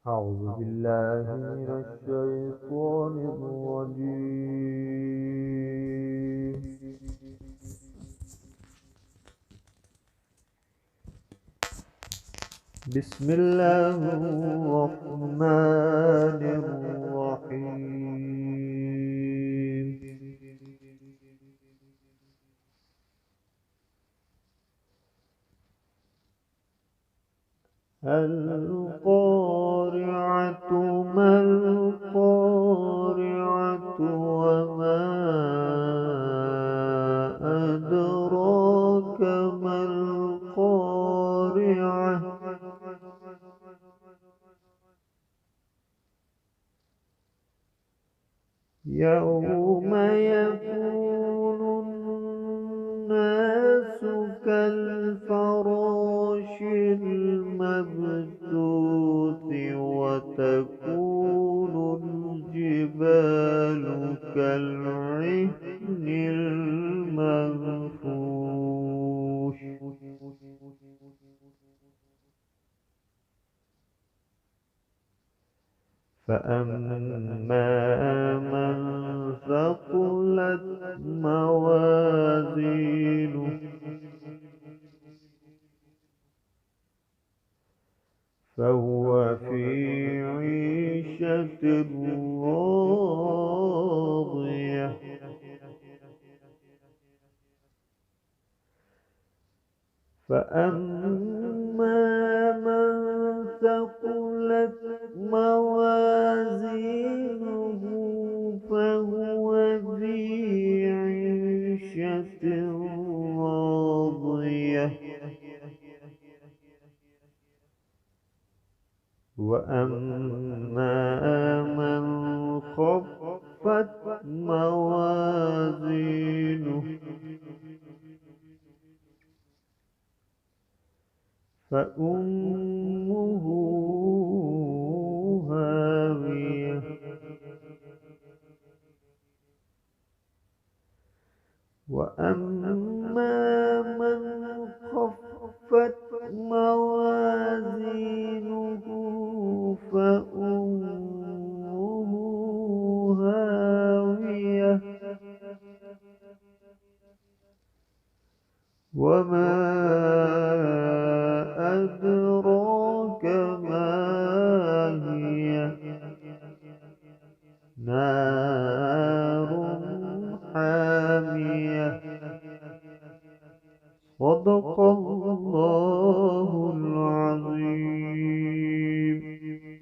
أعوذ بالله من الشيطان الرجيم. بسم الله الرحمن الرحيم. القارعة ما القارعة وما أدراك ما القارعة يوم يكون الناس كالفراش المبثوث وتكون الجبال كالعهن المنفوش فأما من ثقلت موازينه فهو في عيشة راضية فأما من ثقلت موازينه فهو في عيشة راضية وأما من خفت موازينه فأمه هاوية وأما